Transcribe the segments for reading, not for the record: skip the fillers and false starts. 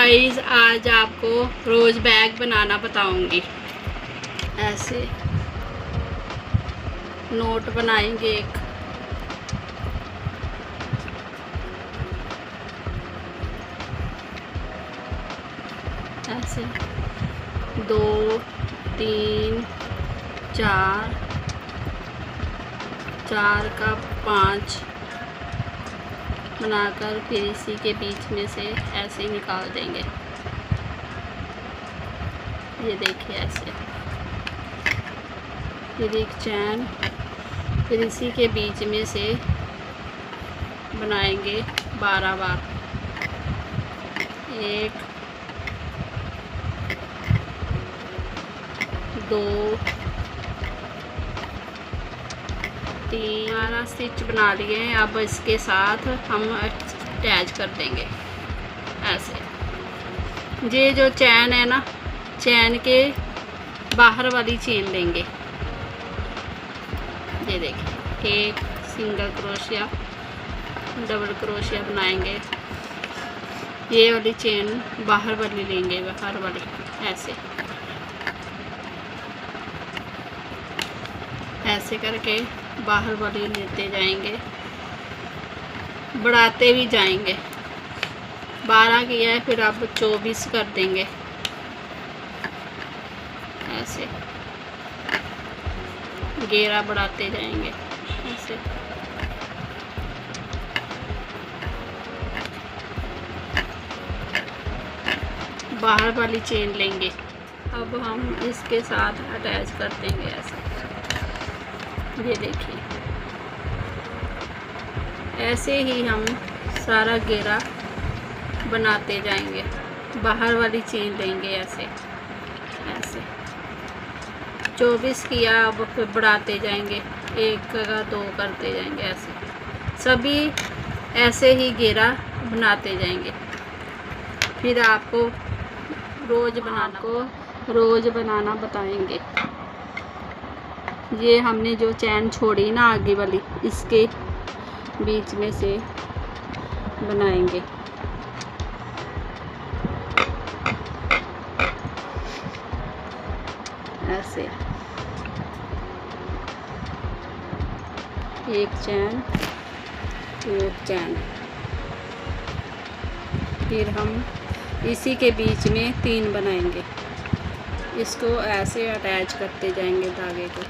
Guys आज आपको रोज bag बनाना बताऊंगी। ऐसे नोट बनाएंगे एक, ऐसे 2 3 4 4 का 5 बनाकर फिर इसी के बीच में से ऐसे ही निकाल देंगे। ये देखिए ऐसे, फिर एक चैन, फिर इसी के बीच में से बनाएंगे 12 बार। 1 2 3 12 स्टिच बना लिए। अब इसके साथ हम अटैच कर देंगे ऐसे। ये जो चैन है ना, चैन के बाहर वाली चेन लेंगे। ये देखिए, एक सिंगल क्रोशिया, डबल क्रोशिया बनाएंगे। ये वाली चेन बाहर वाली लेंगे, बाहर वाली ऐसे ऐसे करके बाहर वाली लेते जाएंगे, बढ़ाते भी जाएंगे। 12 किया है, फिर अब 24 कर देंगे ऐसे, घेरा बढ़ाते जाएंगे ऐसे। बाहर वाली चेन लेंगे। अब हम इसके साथ अटैच कर देंगे ऐसे। ये देखिए, ऐसे ही हम सारा घेरा बनाते जाएंगे। बाहर वाली चेन लेंगे ऐसे ऐसे। 24 किया, अब फिर बढ़ाते जाएंगे, 1 का 2 करते जाएंगे ऐसे। सभी ऐसे ही घेरा बनाते जाएंगे। फिर आपको रोज बनाना बताएंगे। ये हमने जो चैन छोड़ी ना आगे वाली, इसके बीच में से बनाएंगे ऐसे। एक चैन, एक चैन, फिर हम इसी के बीच में 3 बनाएंगे। इसको ऐसे अटैच करते जाएंगे धागे को।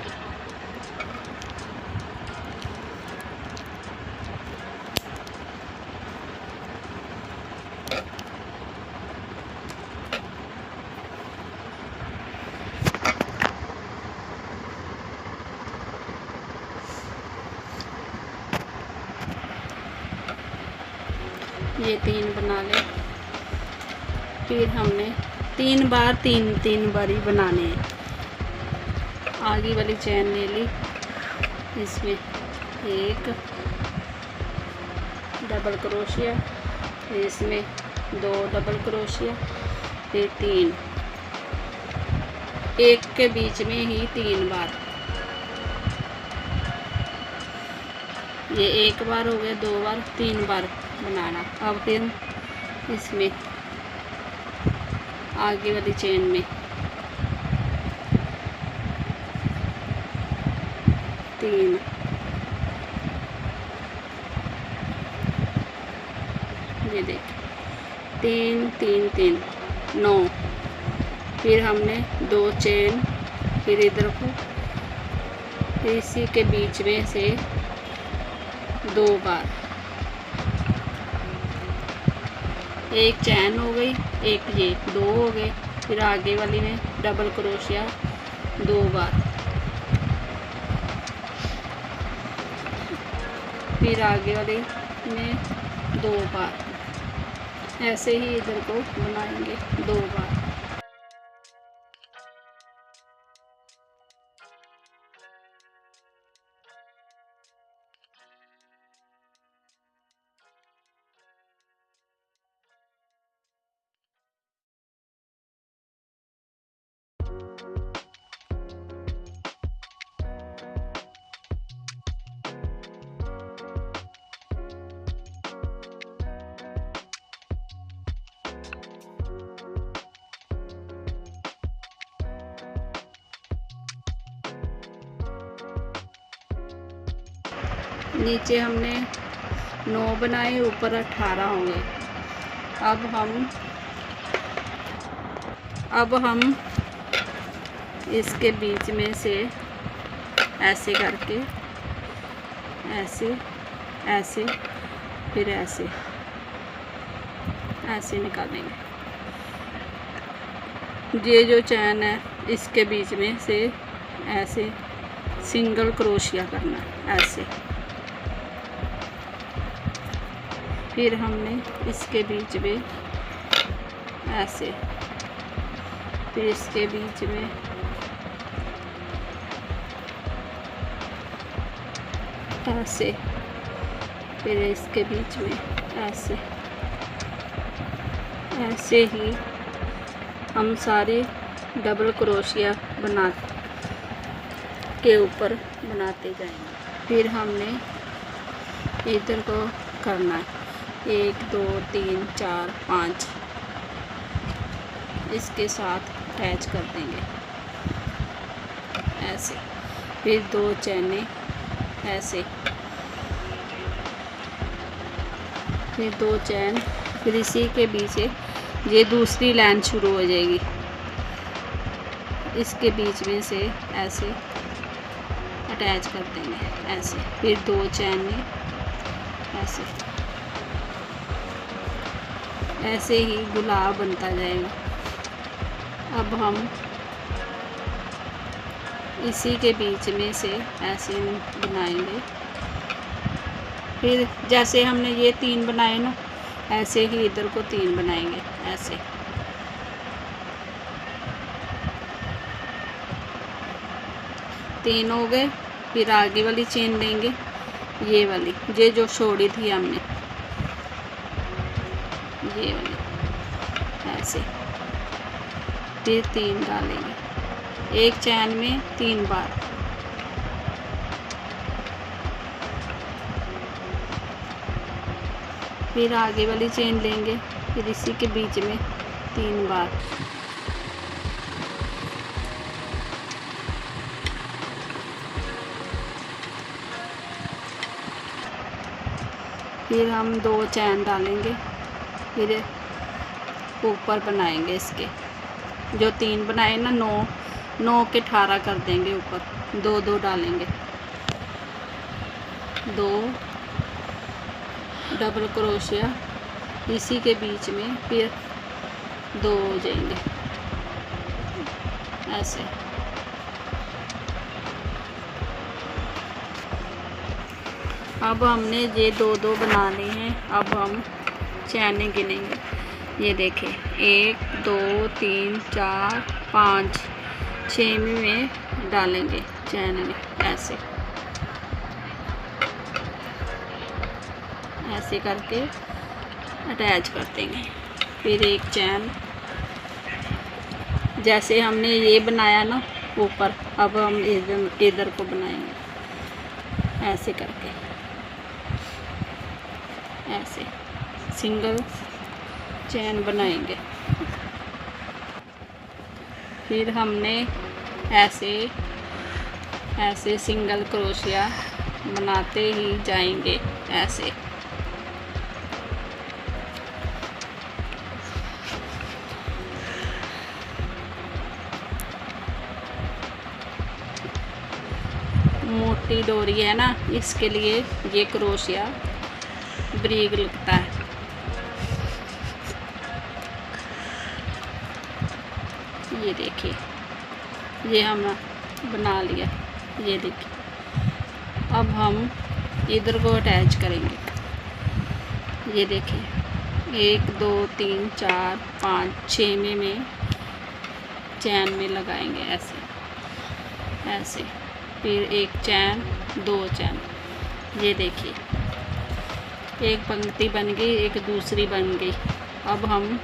ये 3 बना ले। फिर हमने 3 बार 3 बारी बनाने हैं। आगे वाली चैन ले ली, इसमें 1 डबल क्रोशिया, फिर इसमें 2 डबल क्रोशिया, फिर 3, एक के बीच में ही 3 बार। ये 1 बार हो गया, 2 बार, 3 बार बनाना। अब फिर इसमें आगे वाली चेन में 3, ये देख 3 3 3 9। फिर हमने 2 चेन, फिर इधर को, फिर इसी के बीच में से 2 बार। एक चैन हो गई, एक ये 2 हो गए। फिर आगे वाली में डबल क्रोशिया 2 बार, फिर आगे वाली में 2 बार। ऐसे ही इधर को बनाएंगे 2 बार। नीचे हमने 9 बनाए, ऊपर 18 होंगे। अब हम इसके बीच में से ऐसे करके ऐसे ऐसे फिर ऐसे निकालेंगे। ये जो चैन है इसके बीच में से ऐसे सिंगल क्रोशिया करना ऐसे। फिर हमने इसके बीच में ऐसे, फिर इसके बीच में ऐसे, फिर इसके बीच में ऐसे। ऐसे ही हम सारे डबल क्रोशिया बना के ऊपर बनाते जाएंगे। फिर हमने इधर को करना है 1 2 3 4 5, इसके साथ अटैच कर देंगे ऐसे। फिर 2 चैनें ऐसे, फिर 2 चैन, फिर इसी के बीच ये दूसरी लाइन शुरू हो जाएगी। इसके बीच में से ऐसे अटैच कर देंगे ऐसे। फिर 2 चैनें ऐसे। ऐसे ही गुलाब बनता जाएगा। अब हम इसी के बीच में से ऐसे बनाएंगे। फिर जैसे हमने ये 3 बनाए ना, ऐसे ही इधर को 3 बनाएंगे ऐसे। तीन हो गए। फिर आगे वाली चेन लेंगे, ये वाली, ये जो छोड़ी थी हमने, ये वाली ऐसे। फिर 3 डालेंगे एक चैन में 3 बार। फिर आगे वाली चेन लेंगे, फिर इसी के बीच में 3 बार। फिर हम 2 चैन डालेंगे, फिर ऊपर बनाएंगे इसके जो 3 बनाए ना, 9 के 18 कर देंगे ऊपर। 2 डालेंगे, 2 डबल क्रोशिया इसी के बीच में, फिर 2 हो जाएंगे ऐसे। अब हमने ये 2 बनाने हैं। अब हम चैनें गिनेंगे। ये देखें 1 2 3 4 5 6 में डालेंगे चैन में ऐसे। ऐसे करके अटैच कर देंगे। फिर एक चैन जैसे हमने ये बनाया ना ऊपर, अब हम इधर को बनाएंगे ऐसे करके, ऐसे सिंगल चैन बनाएंगे। फिर हमने ऐसे सिंगल क्रोशिया बनाते ही जाएंगे ऐसे। मोटी डोरी है ना, इसके लिए ये क्रोशिया बारीक लगता है। ये देखिए, ये हम बना लिया। ये देखिए, अब हम इधर को अटैच करेंगे। ये देखिए 1 2 3 4 5 6 में चैन में लगाएंगे ऐसे ऐसे। फिर एक चैन, 2 चैन। ये देखिए एक पंक्ति बन गई, एक दूसरी बन गई। अब हम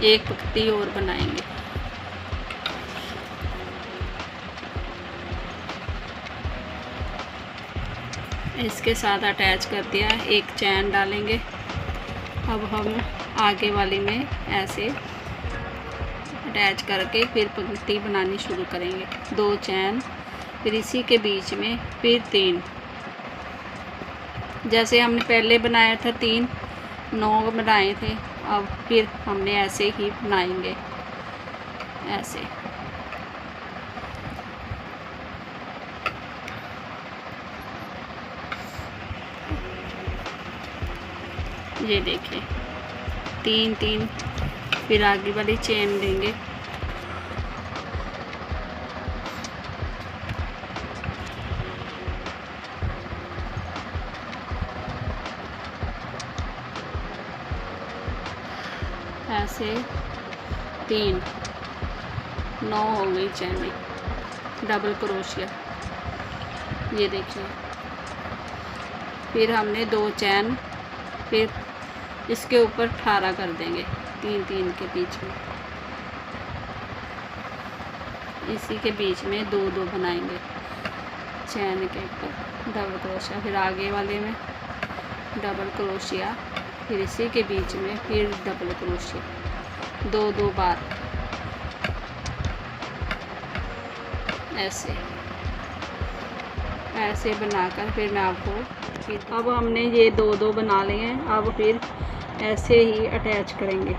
एक पंक्ति और बनाएंगे। इसके साथ अटैच कर दिया, एक चैन डालेंगे। अब हम आगे वाली में ऐसे अटैच करके फिर पंक्ति बनानी शुरू करेंगे। 2 चैन, फिर इसी के बीच में फिर 3 जैसे हमने पहले बनाया था 3 9 बनाए थे, अब फिर हमने ऐसे ही बनाएंगे, ऐसे। ये देखिए 3 3, फिर आगे वाली चेन देंगे, ऐसे 3 9 हो गई चैन, डबल क्रोशिया। ये देखिए फिर हमने 2 चैन, फिर इसके ऊपर 18 कर देंगे 3 3 के बीच में, इसी के बीच में 2 2 बनाएंगे चैन के ऊपर डबल क्रोशिया, फिर आगे वाले में डबल क्रोशिया, फिर इसी के बीच में फिर डबल क्रोशिया 2 2 बार, ऐसे ऐसे बनाकर फिर मैं आपको अब हमने ये 2 2 बना लिए हैं, अब फिर ऐसे ही अटैच करेंगे,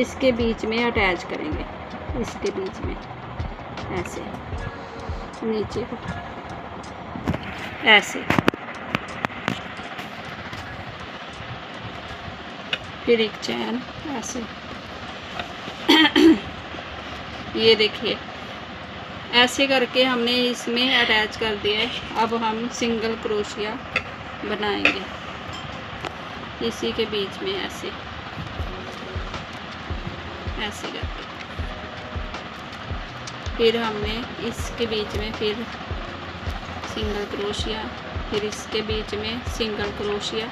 इसके बीच में अटैच करेंगे, इसके बीच में ऐसे नीचे को ऐसे, फिर एक चैन ऐसे। ये देखिए ऐसे करके हमने इसमें अटैच कर दिया है। अब हम सिंगल क्रोशिया बनाएंगे इसी के बीच में, ऐसे ऐसे करके, फिर हमने इसके बीच में फिर सिंगल क्रोशिया, फिर इसके बीच में सिंगल क्रोशिया।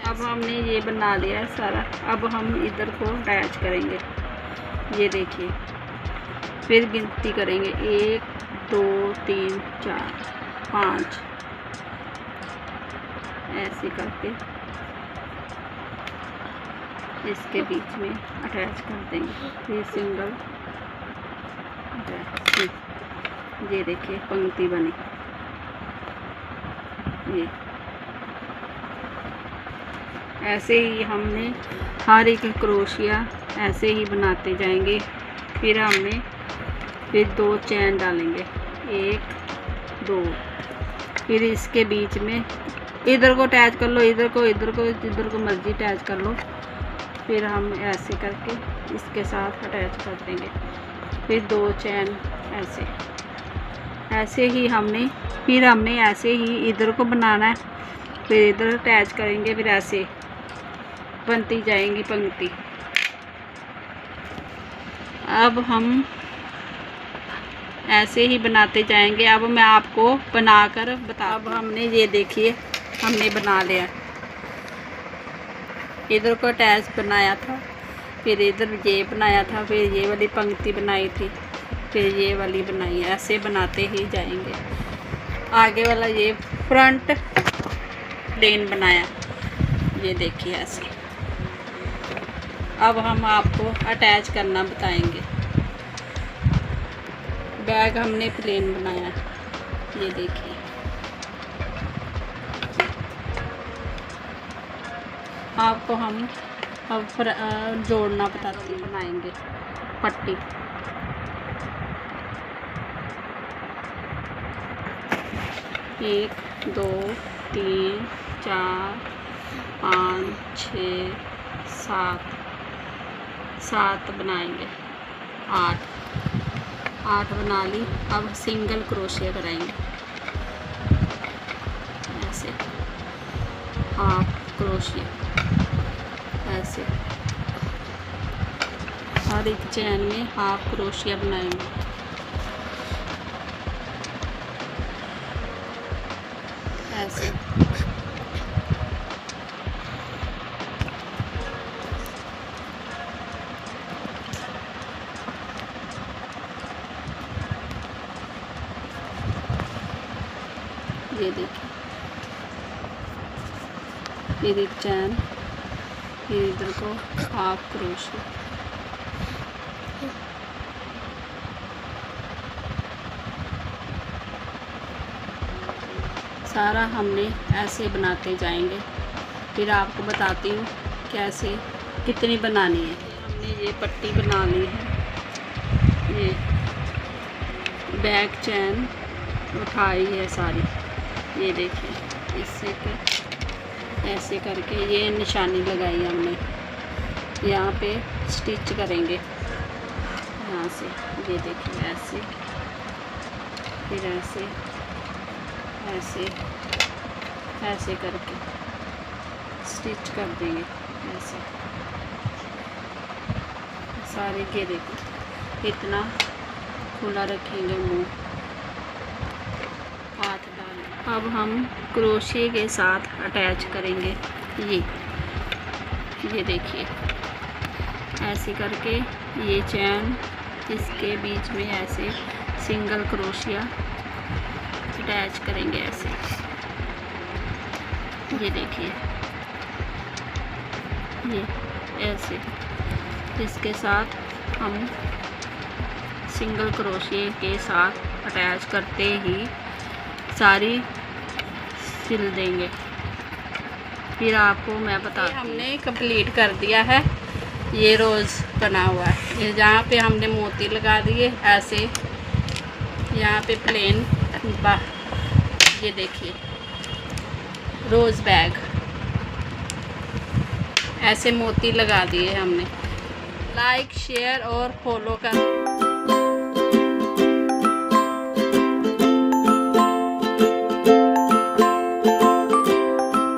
अब हमने ये बना लिया है सारा, अब हम इधर को अटैच करेंगे। ये देखिए फिर गिनती करेंगे 1 2 3 4 5, ऐसे करके इसके बीच में अटैच कर देंगे, फिर सिंगल अटैच। ये देखिए पंक्ति बनी, ये ऐसे ही हमने हर एक क्रोशिया ऐसे ही बनाते जाएंगे। फिर हमने फिर 2 चैन डालेंगे, 1 2, फिर इसके बीच में इधर को अटैच कर लो, इधर को मर्जी अटैच कर लो। फिर हम ऐसे करके इसके साथ अटैच कर देंगे, फिर 2 चैन ऐसे, ऐसे ही हमने ऐसे ही इधर को बनाना है, फिर इधर अटैच करेंगे, फिर ऐसे बनती जाएंगी पंक्ति। अब हम ऐसे ही बनाते जाएंगे। अब मैं आपको बनाकर बता, अब हमने ये देखिए हमने बना लिया, इधर को अटैच बनाया था, फिर इधर ये बनाया था, फिर ये वाली पंक्ति बनाई थी, फिर ये वाली बनाई है। ऐसे बनाते ही जाएंगे। आगे वाला ये फ्रंट प्लेन बनाया, ये देखिए ऐसे। अब हम आपको अटैच करना बताएंगे। बैग हमने प्लेन बनाया, ये देखिए। आपको हम अब जोड़ना बताते बनाएंगे। पट्टी एक 2 3 4 5 6 7 बनाएंगे। 8 बना ली। अब सिंगल क्रोशिया कराएंगे ऐसे, हाफ क्रोशिया ऐसे, हर एक चैन में हाफ क्रोशिया बनाएंगे ऐसे। ये देखिए, फिर एक चैन, फिर इधर को हाफ क्रोशिया, सारा हमने ऐसे बनाते जाएंगे, फिर आपको बताती हूँ कैसे कितनी बनानी है। हमने ये पट्टी बना ली है, ये बैक चैन उठाई है सारी, ये देखिए इससे ऐसे करके ये निशानी लगाई हमने, यहाँ पे स्टिच करेंगे यहाँ से, ये देखिए ऐसे, फिर ऐसे ऐसे ऐसे करके स्टिच कर देंगे ऐसे सारे घेरे को। इतना खुला रखेंगे मुंह, हाथ डाल। अब हम क्रोशिया के साथ अटैच करेंगे, ये देखिए ऐसे करके ये चैन इसके बीच में ऐसे सिंगल क्रोशिया अटैच करेंगे ऐसे, ये देखिए ये ऐसे। इसके साथ हम सिंगल क्रोशिया के साथ अटैच करते ही सारी सिल देंगे। फिर आपको मैं बताती हूँ। हमने कंप्लीट कर दिया है, ये रोज़ बना हुआ है। ये जहाँ पे हमने मोती लगा दिए ऐसे, यहाँ पे प्लेन ये देखिए रोज़ बैग ऐसे मोती लगा दिए हमने। लाइक शेयर और फॉलो कर।